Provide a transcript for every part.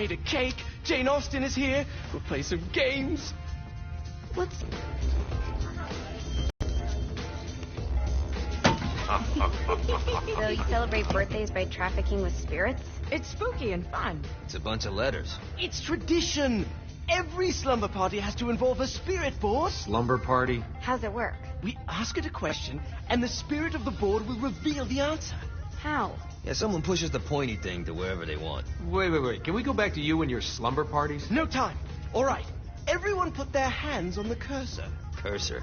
made a cake. Jane Austen is here. We'll play some games. Let's... So you celebrate birthdays by trafficking with spirits? It's spooky and fun. It's a bunch of letters. It's tradition. Every slumber party has to involve a spirit board. Slumber party? How's it work? We ask it a question, and the spirit of the board will reveal the answer. How? Yeah, someone pushes the pointy thing to wherever they want. Wait. Can we go back to you and your slumber parties? No time. All right. Everyone put their hands on the cursor. Cursor.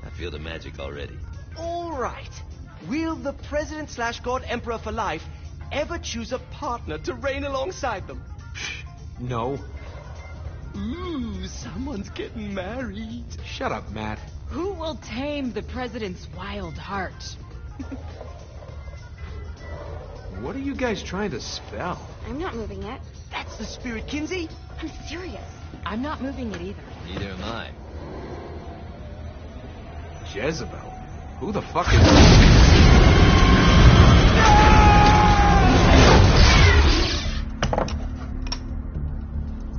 I feel the magic already. All right. Will the president/god emperor for life ever choose a partner to reign alongside them? No. Ooh, someone's getting married. Shut up, Matt. Who will tame the president's wild heart? What are you guys trying to spell? I'm not moving it. That's the spirit, Kinsey. I'm serious. I'm not moving it either. Neither am I. Jezebel? Who the fuck is...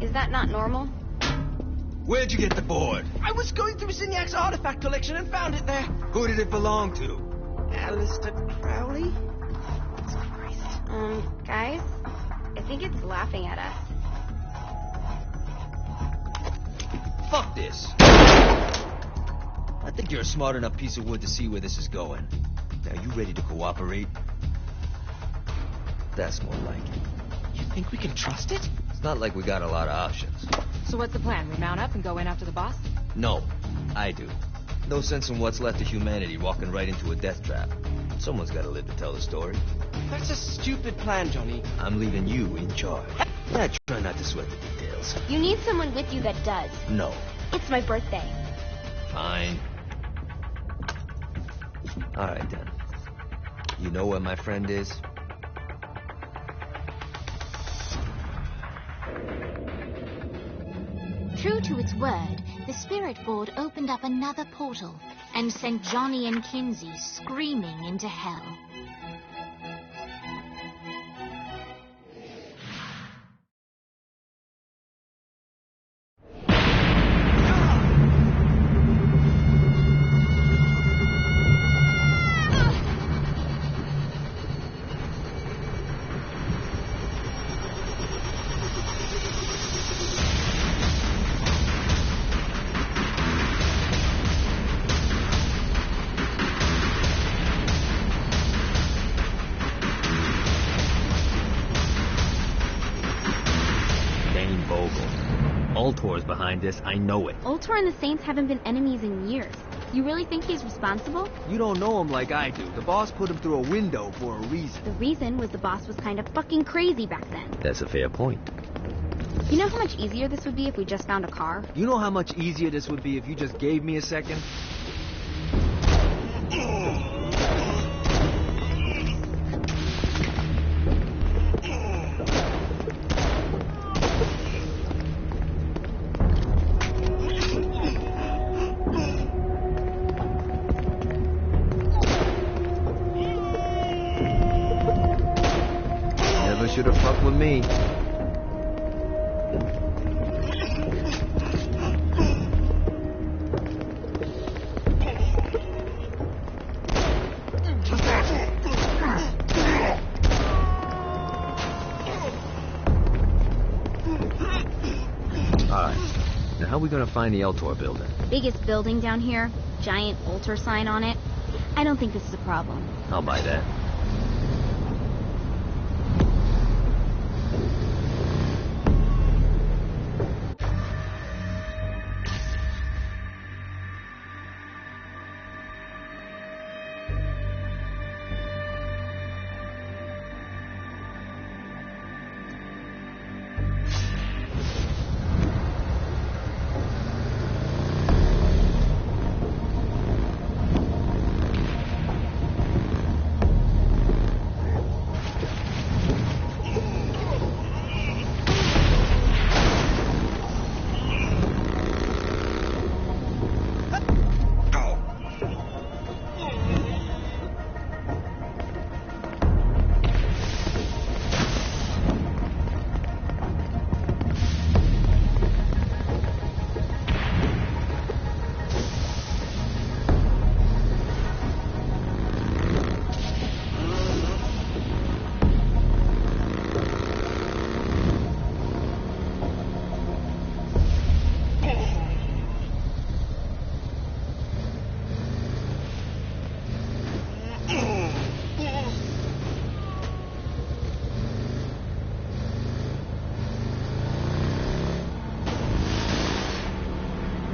Is that not normal? Where'd you get the board? I was going through Signac's artifact collection and found it there. Who did it belong to? Alistair Crowley? Guys, I think it's laughing at us. Fuck this. I think you're a smart enough piece of wood to see where this is going. Now, you ready to cooperate? That's more like it. You think we can trust it? It's not like we got a lot of options. So what's the plan? We mount up and go in after the boss? No, I do. No sense in what's left of humanity walking right into a death trap. Someone's got to live to tell the story. That's a stupid plan, Johnny. I'm leaving you in charge. Yeah, try not to sweat the details. You need someone with you that does. No. It's my birthday. Fine. All right, then. You know where my friend is? True to its word, the spirit board opened up another portal and sent Johnny and Kinsey screaming into hell. Ultor's behind this, I know it. Ultor and the Saints haven't been enemies in years. You really think he's responsible? You don't know him like I do. The boss put him through a window for a reason. The reason was the boss was kind of fucking crazy back then. That's a fair point. You know how much easier this would be if we just found a car? You know how much easier this would be if you just gave me a second? Should have fucked with me. Alright. Now how are we gonna find the Eltor building? Biggest building down here. Giant Ultor sign on it. I don't think this is a problem. I'll buy that.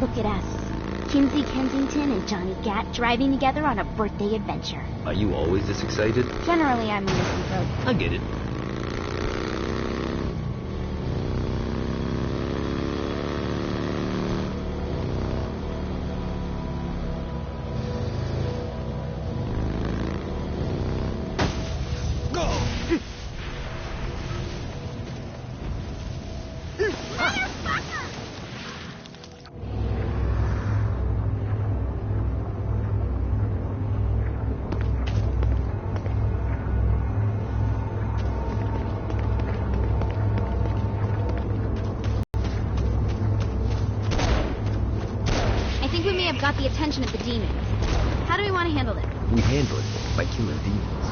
Look at us. Kinsey Kensington and Johnny Gat driving together on a birthday adventure. Are you always this excited? Generally, I'm a misanthrope. I get it. Got the attention of the demons. How do we want to handle this? We handle it by killing demons.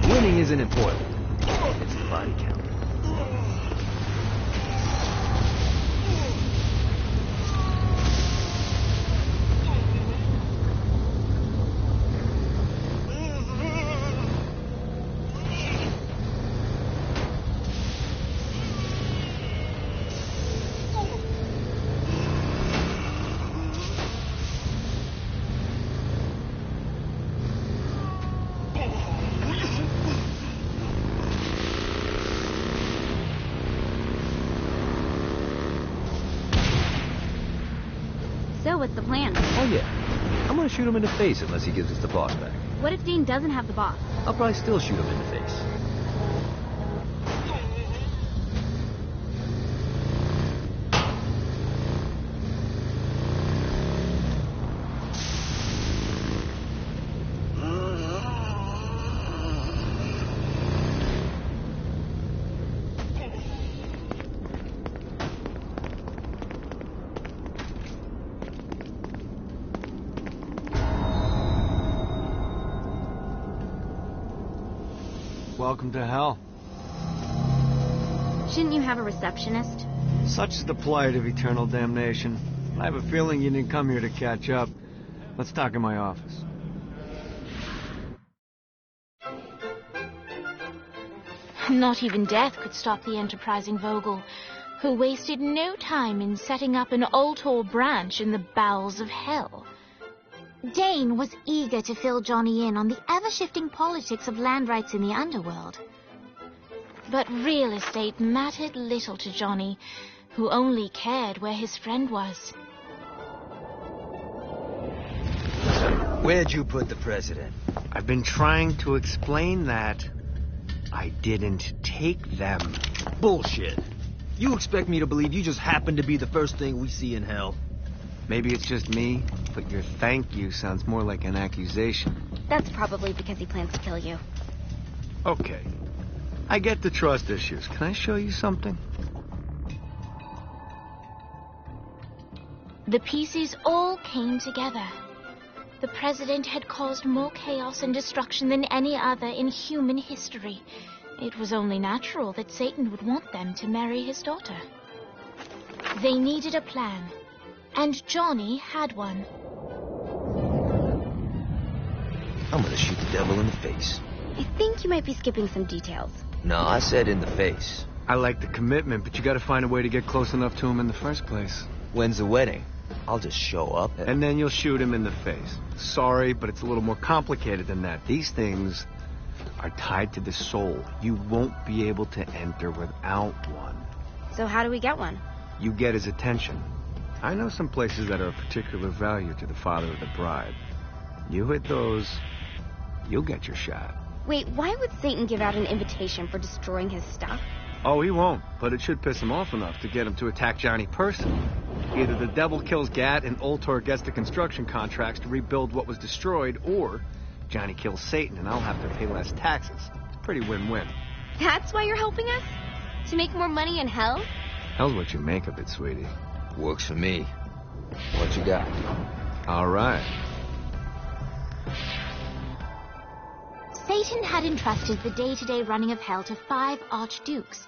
Winning isn't important. It's the body count. So, what's the plan? Oh yeah. I'm gonna shoot him in the face unless he gives us the boss back. What if Dean doesn't have the boss? I'll probably still shoot him in the face. Welcome to hell. Shouldn't you have a receptionist? Such is the plight of eternal damnation. I have a feeling you didn't come here to catch up. Let's talk in my office. Not even death could stop the enterprising Vogel, who wasted no time in setting up an Ultor branch in the bowels of hell. Dane was eager to fill Johnny in on the ever-shifting politics of land rights in the underworld. But real estate mattered little to Johnny, who only cared where his friend was. Where'd you put the president? I've been trying to explain that. I didn't take them. Bullshit. You expect me to believe you just happened to be the first thing we see in hell? Maybe it's just me, but your thank you sounds more like an accusation. That's probably because he plans to kill you. Okay. I get the trust issues. Can I show you something? The pieces all came together. The president had caused more chaos and destruction than any other in human history. It was only natural that Satan would want them to marry his daughter. They needed a plan. And Johnny had one. I'm gonna shoot the devil in the face. I think you might be skipping some details. No, I said in the face. I like the commitment, but you gotta find a way to get close enough to him in the first place. When's the wedding? I'll just show up. And then you'll shoot him in the face. Sorry, but it's a little more complicated than that. These things are tied to the soul. You won't be able to enter without one. So how do we get one? You get his attention. I know some places that are of particular value to the father of the bride. You hit those, you'll get your shot. Wait, why would Satan give out an invitation for destroying his stuff? Oh, he won't, but it should piss him off enough to get him to attack Johnny personally. Either the devil kills Gat and Ultor gets the construction contracts to rebuild what was destroyed, or Johnny kills Satan and I'll have to pay less taxes. It's a pretty win-win. That's why you're helping us? To make more money in hell? Hell's what you make of it, sweetie. Works for me. What you got? All right. Satan had entrusted the day-to-day running of hell to 5 archdukes,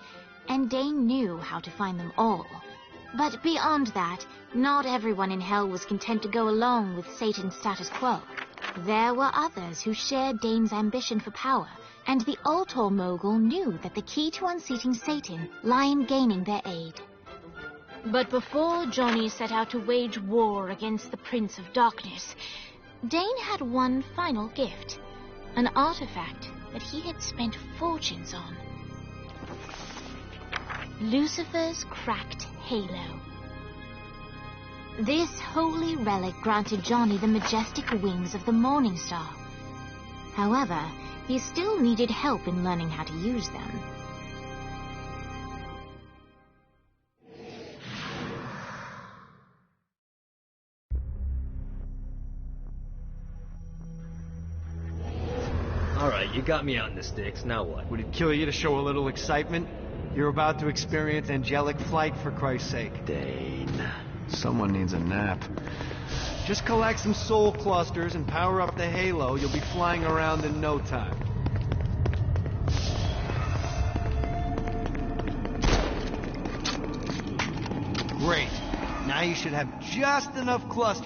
and Dane knew how to find them all. But beyond that, not everyone in hell was content to go along with Satan's status quo. There were others who shared Dane's ambition for power, and the Ultor mogul knew that the key to unseating Satan lay in gaining their aid. But before Johnny set out to wage war against the Prince of Darkness, Dane had one final gift, an artifact that he had spent fortunes on. Lucifer's cracked halo. This holy relic granted Johnny the majestic wings of the Morning Star. However, he still needed help in learning how to use them. Alright, you got me on the sticks, now what? Would it kill you to show a little excitement? You're about to experience angelic flight, for Christ's sake. Dane. Someone needs a nap. Just collect some soul clusters and power up the halo. You'll be flying around in no time. Great. Now you should have just enough clusters.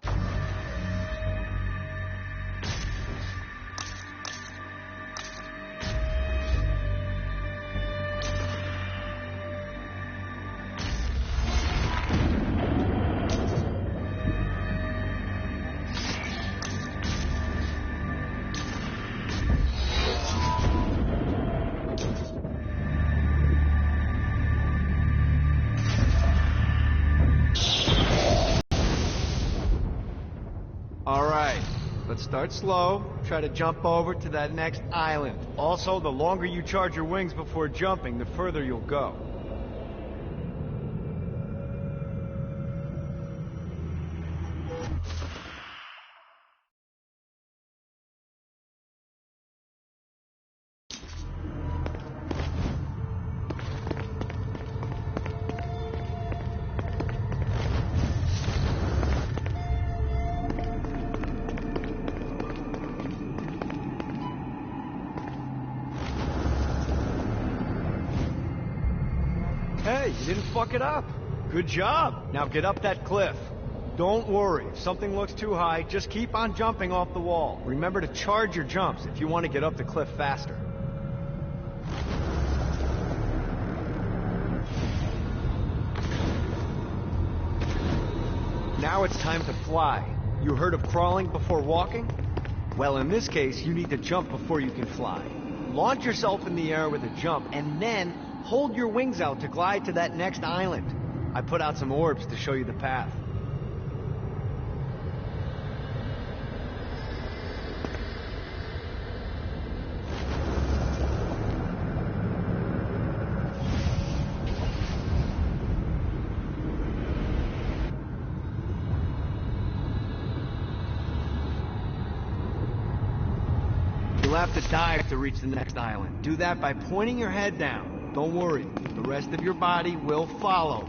Start slow. Try to jump over to that next island. Also, the longer you charge your wings before jumping, the further you'll go. Hey, you didn't fuck it up. Good job. Now get up that cliff. Don't worry. If something looks too high, just keep on jumping off the wall. Remember to charge your jumps if you want to get up the cliff faster. Now it's time to fly. You heard of crawling before walking? Well, in this case, you need to jump before you can fly. Launch yourself in the air with a jump, and then hold your wings out to glide to that next island. I put out some orbs to show you the path. You'll have to dive to reach the next island. Do that by pointing your head down. Don't worry, the rest of your body will follow.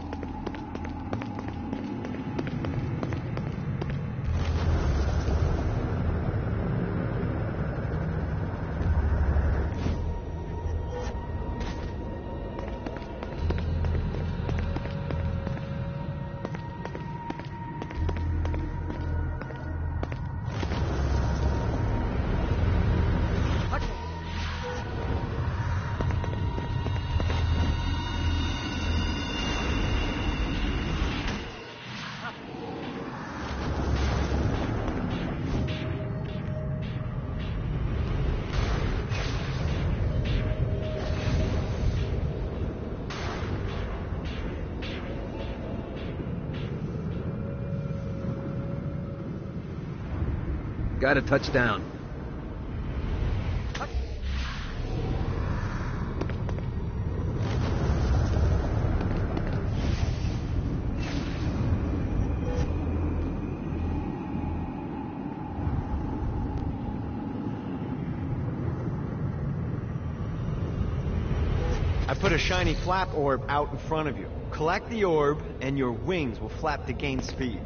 Got to touch down. I put a shiny flap orb out in front of you. Collect the orb, and your wings will flap to gain speed.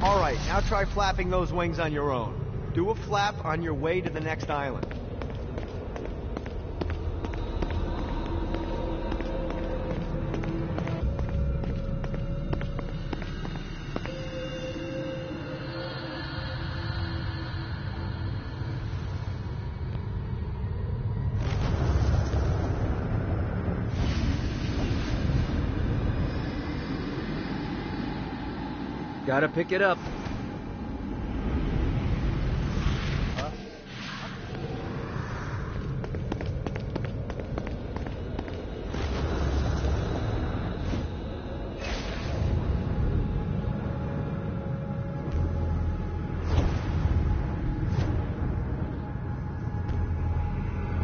All right, now try flapping those wings on your own. Do a flap on your way to the next island. Gotta pick it up.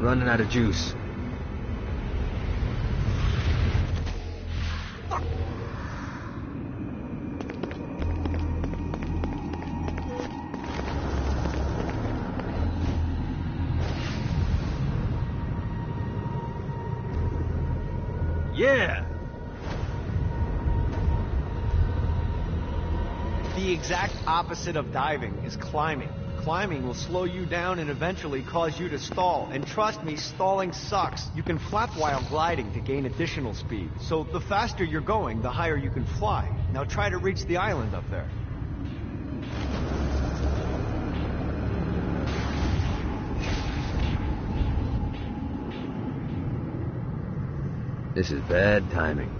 Running out of juice. Yeah! The exact opposite of diving is climbing. Climbing will slow you down and eventually cause you to stall. And trust me, stalling sucks. You can flap while gliding to gain additional speed. So the faster you're going, the higher you can fly. Now try to reach the island up there. This is bad timing.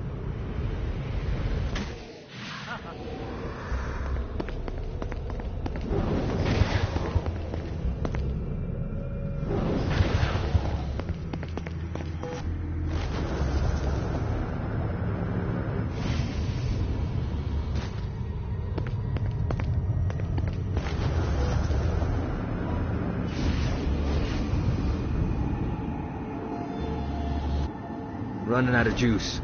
Running out of juice.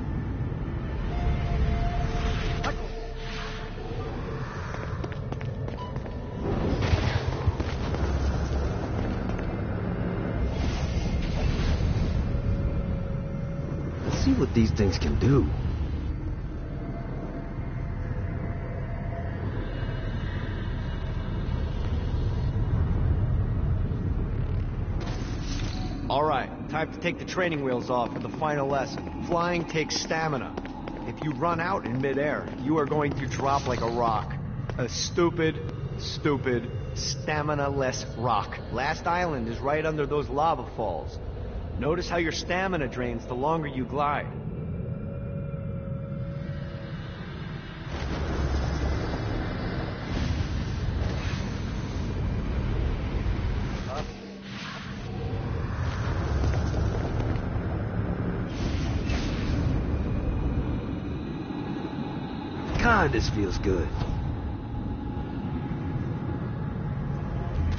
Let's see what these things can do. All right, time to take the training wheels off for the final lesson. Flying takes stamina. If you run out in midair, you are going to drop like a rock. A stupid, stamina-less rock. Last island is right under those lava falls. Notice how your stamina drains the longer you glide. God, this feels good.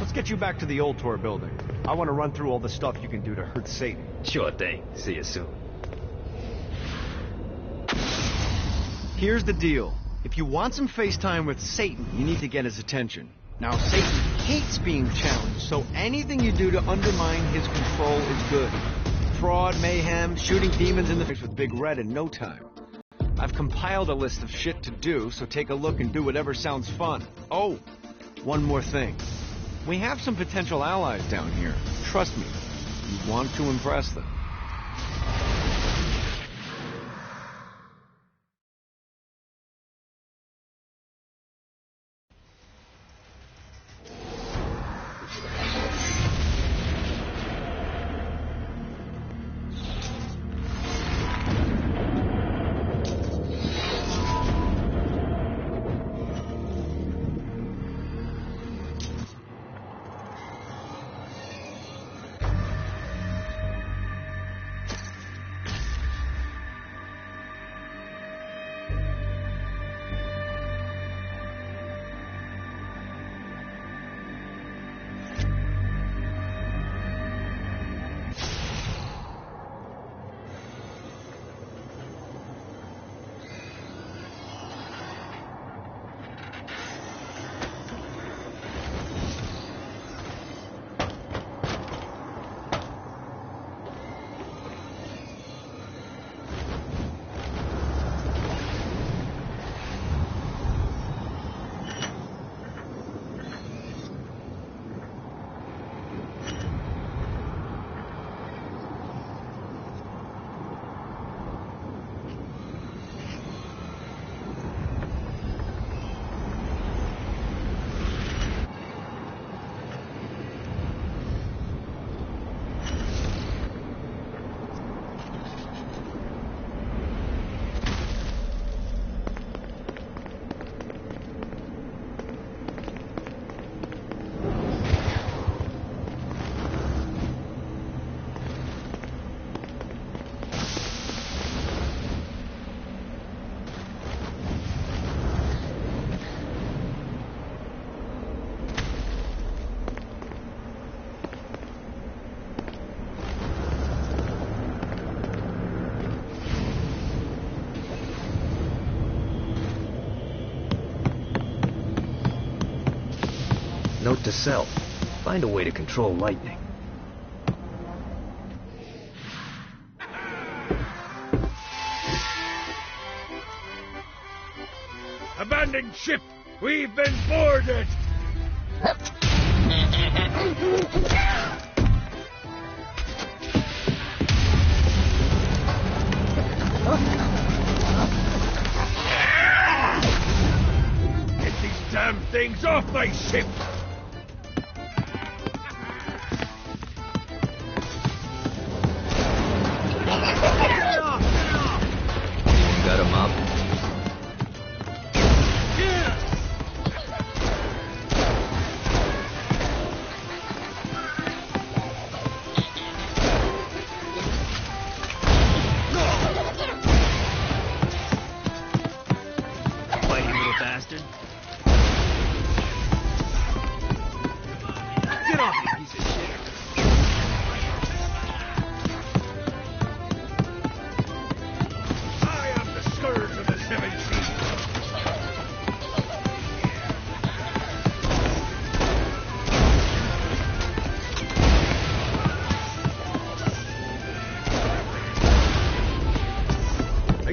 Let's get you back to the old tour building. I want to run through all the stuff you can do to hurt Satan. Sure thing. See you soon. Here's the deal. If you want some FaceTime with Satan, you need to get his attention. Now, Satan hates being challenged, so anything you do to undermine his control is good. Fraud, mayhem, shooting demons in the face with Big Red in no time. I've compiled a list of shit to do, so take a look and do whatever sounds fun. Oh, one more thing. We have some potential allies down here. Trust me, you want to impress them. Note to self. Find a way to control lightning. Abandoned ship! We've been boarded! Get these damn things off my ship! You got him up?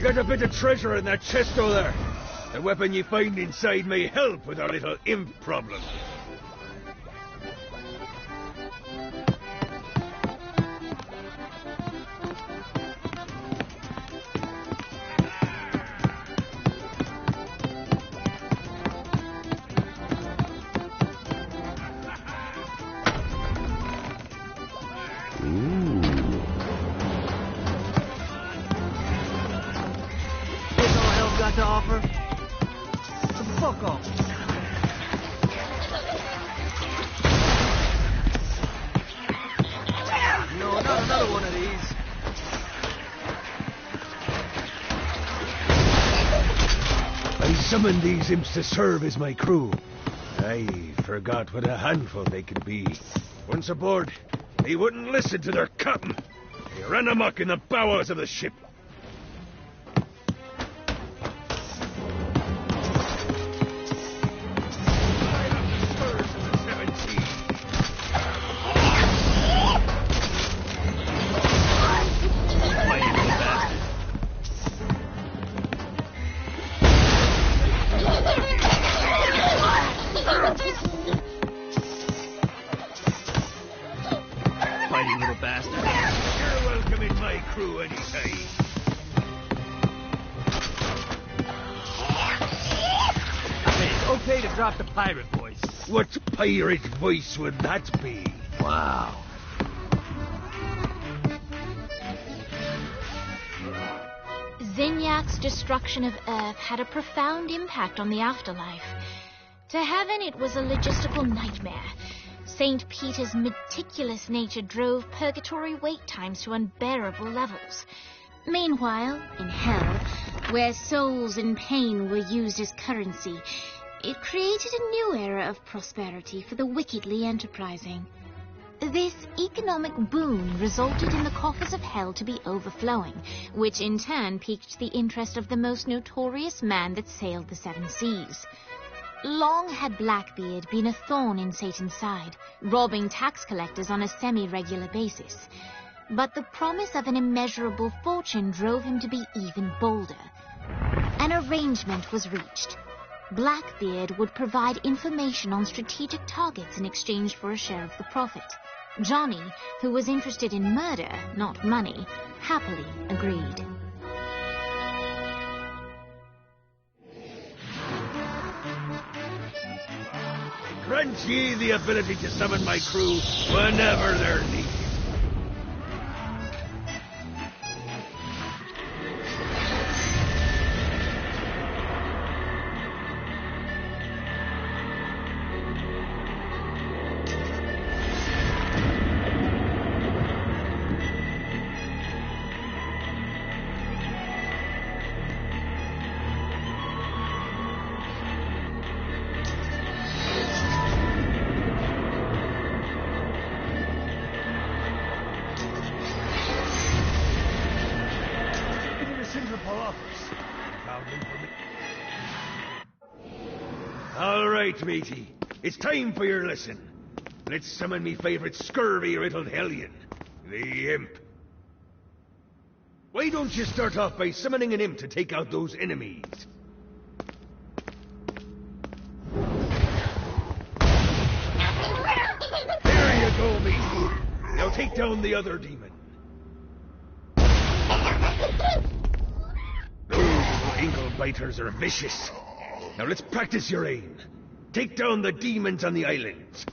Got a bit of treasure in that chest over there. The weapon you find inside may help with our little imp problem. Got to offer? So fuck off. No, not another one of these. I summoned these imps to serve as my crew. I forgot what a handful they could be. Once aboard, they wouldn't listen to their captain. They ran amok in the bowels of the ship. Fighting little bastard. You're welcome in my crew anytime. Hey, it's okay to drop the pirate voice. What pirate voice would that be? Wow. Zinyak's destruction of Earth had a profound impact on the afterlife. To heaven, it was a logistical nightmare. St. Peter's meticulous nature drove purgatory wait times to unbearable levels. Meanwhile, in hell, where souls in pain were used as currency, it created a new era of prosperity for the wickedly enterprising. This economic boom resulted in the coffers of hell to be overflowing, which in turn piqued the interest of the most notorious man that sailed the seven seas. Long had Blackbeard been a thorn in Satan's side, robbing tax collectors on a semi-regular basis. But the promise of an immeasurable fortune drove him to be even bolder. An arrangement was reached. Blackbeard would provide information on strategic targets in exchange for a share of the profit. Johnny, who was interested in murder, not money, happily agreed. Grant ye the ability to summon my crew whenever they're needed. right, matey. It's time for your lesson. Let's summon me favorite scurvy-riddled hellion, the imp. Why don't you start off by summoning an imp to take out those enemies? There you go, matey. Now take down the other demon. Those ankle biters are vicious. Now let's practice your aim. Take down the demons on the islands.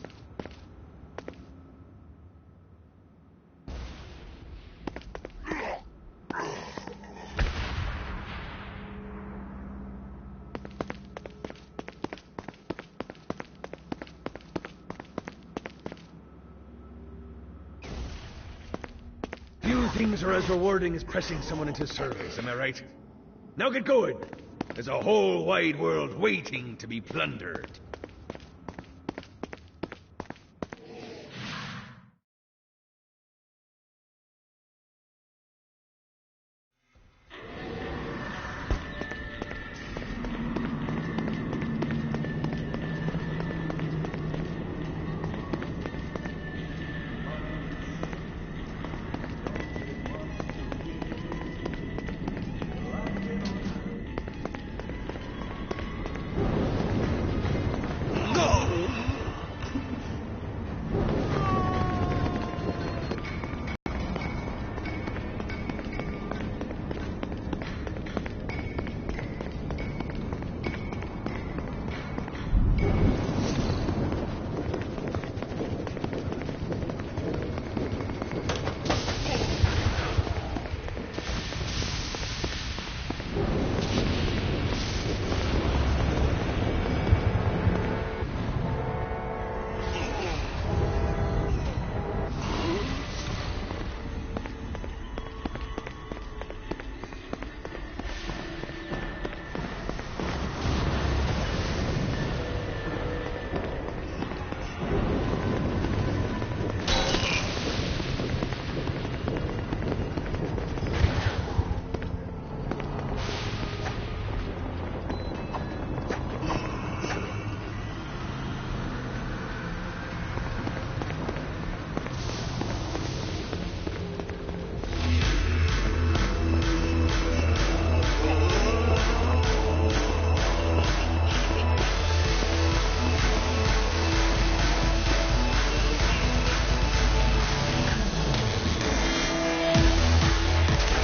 Few things are as rewarding as pressing someone into service, am I right? Now get going. There's a whole wide world waiting to be plundered.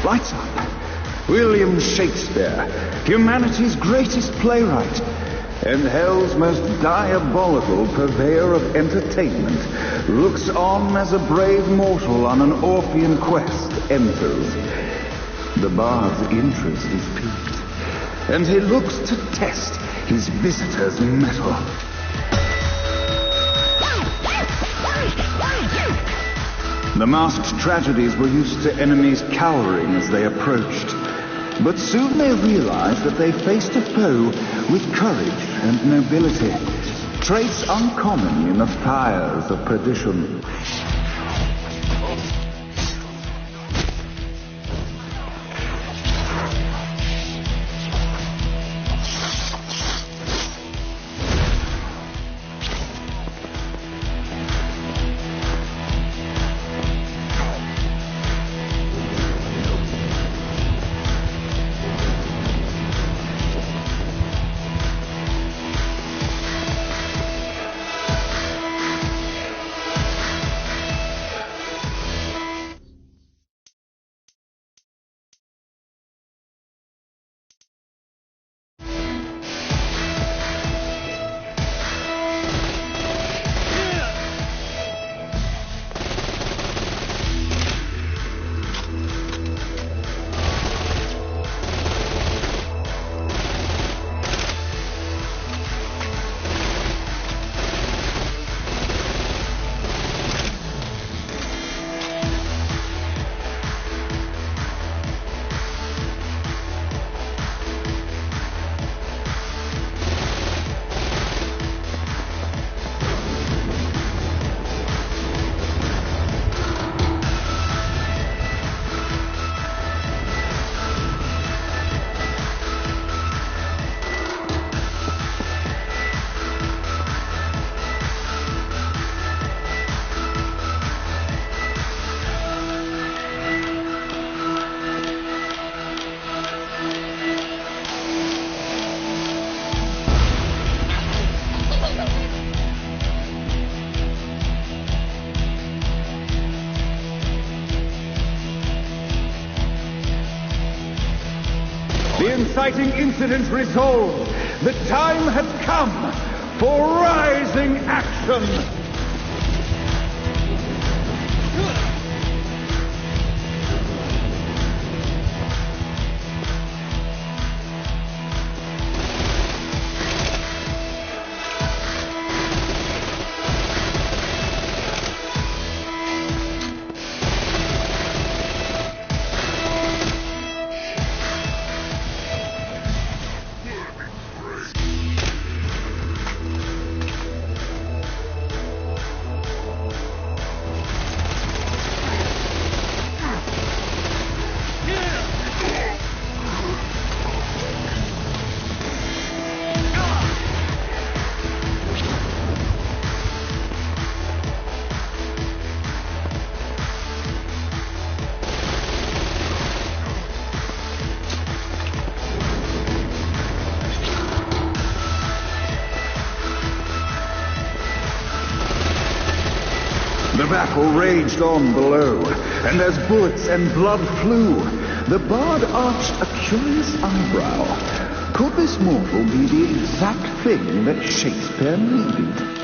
Right, son. William Shakespeare, humanity's greatest playwright, and hell's most diabolical purveyor of entertainment, looks on as a brave mortal on an Orphean quest enters. The bard's interest is piqued, and he looks to test his visitor's mettle. The masked tragedies were used to enemies cowering as they approached. But soon they realized that they faced a foe with courage and nobility, traits uncommon in the fires of perdition. disquieting incident resolved, the time has come for rising action. The battle raged on below, and as bullets and blood flew, the bard arched a curious eyebrow. Could this mortal be the exact thing that Shakespeare needed?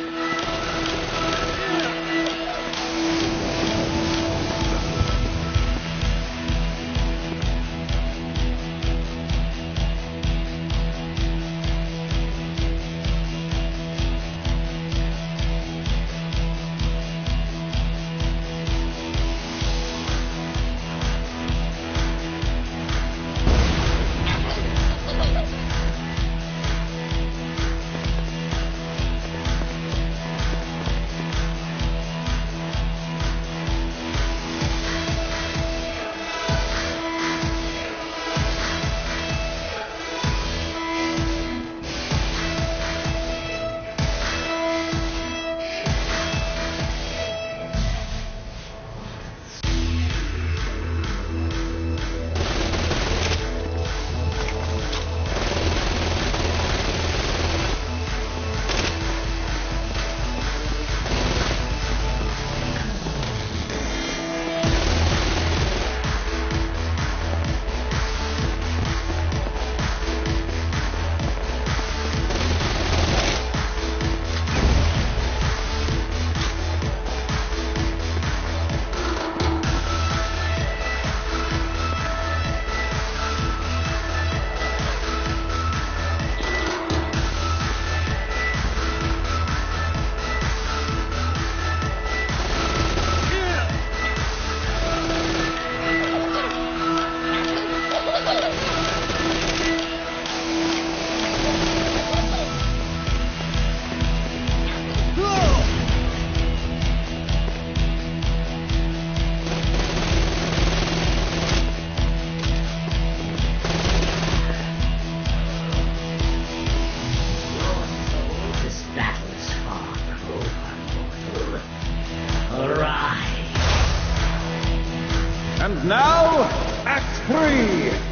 And now, Act 3.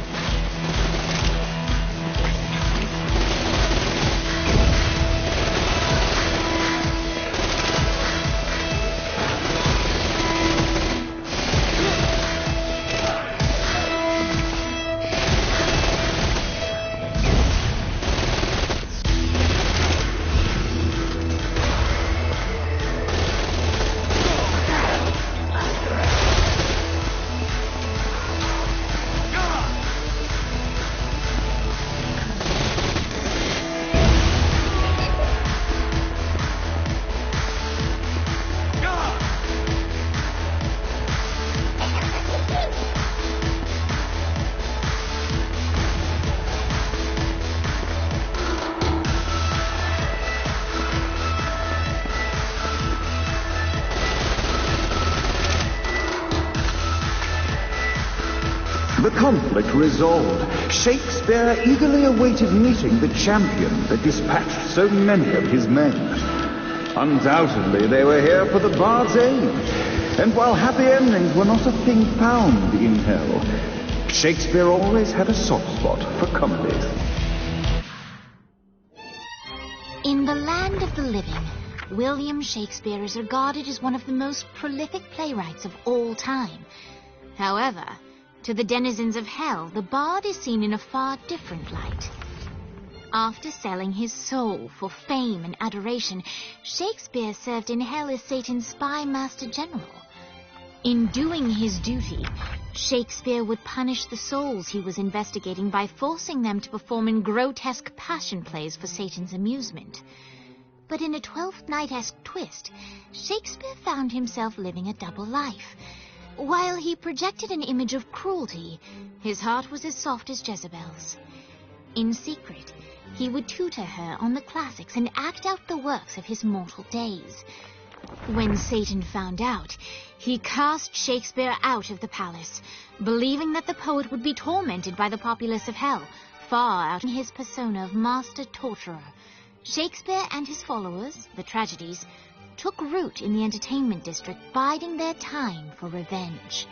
The conflict resolved, Shakespeare eagerly awaited meeting the champion that dispatched so many of his men. Undoubtedly, they were here for the bard's aid, and while happy endings were not a thing found in hell, Shakespeare always had a soft spot for comedies. In the land of the living, William Shakespeare is regarded as one of the most prolific playwrights of all time. However, To the denizens of hell, the bard is seen in a far different light. After selling his soul for fame and adoration, Shakespeare served in hell as Satan's spy master general. In doing his duty, Shakespeare would punish the souls he was investigating by forcing them to perform in grotesque passion plays for Satan's amusement. But in a Twelfth Night-esque twist, Shakespeare found himself living a double life. While he projected an image of cruelty, his heart was as soft as Jezebel's. In secret, he would tutor her on the classics and act out the works of his mortal days. When Satan found out, he cast Shakespeare out of the palace, believing that the poet would be tormented by the populace of hell, far out in his persona of master torturer. Shakespeare and his followers, the tragedies, took root in the entertainment district, biding their time for revenge.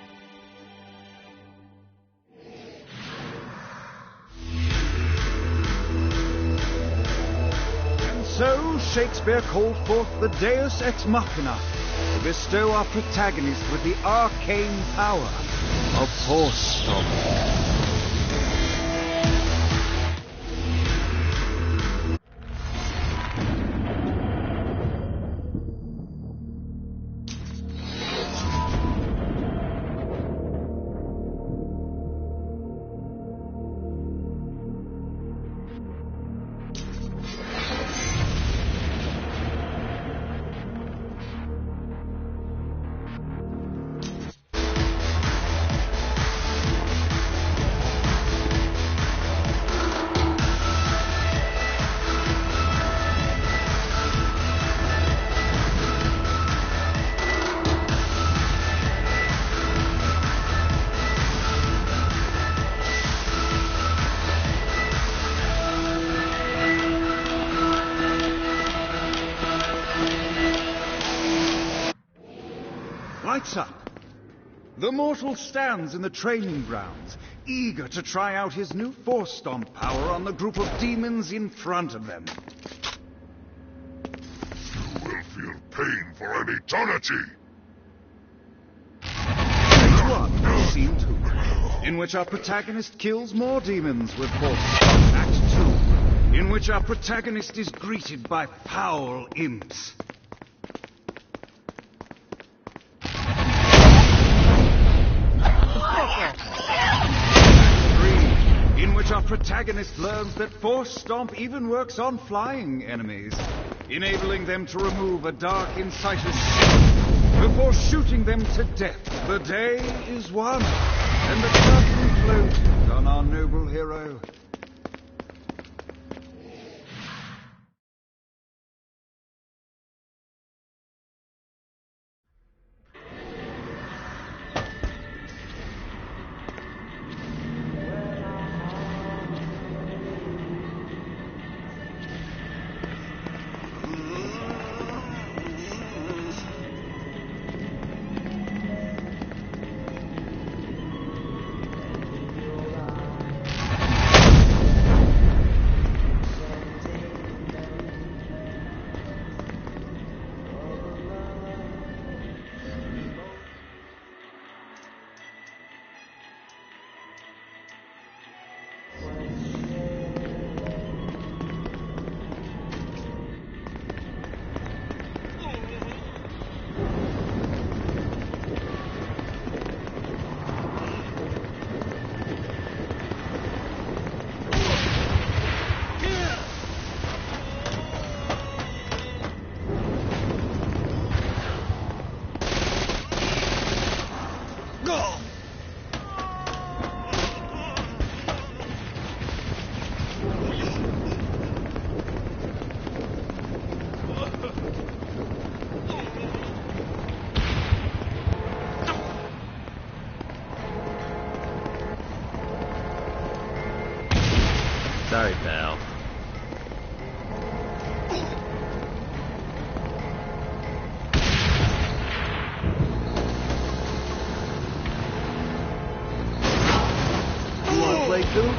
And so Shakespeare called forth the Deus Ex Machina to bestow our protagonist with the arcane power of Force Stomp. Lights up. The mortal stands in the training grounds, eager to try out his new Force Stomp power on the group of demons in front of them. You will feel pain for an eternity. Act 1, Scene 2, in which our protagonist kills more demons with Force Stomp. Act 2, in which our protagonist is greeted by foul imps. In which our protagonist learns that Force Stomp even works on flying enemies, enabling them to remove a dark inciter's shield before shooting them to death. The day is won, and the curtain floated on our noble hero. Sorry, pal. You want to play too?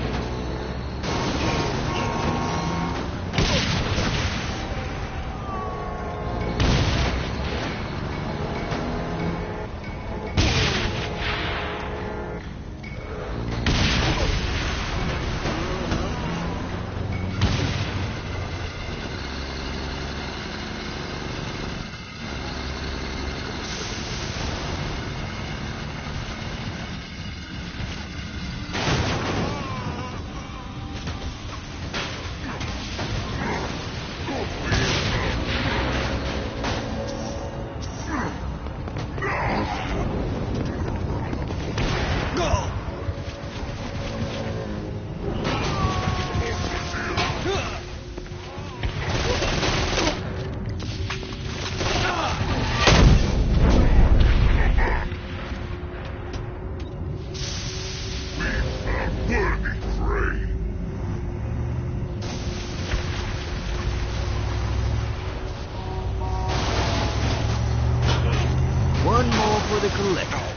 collect.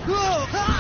Whoa!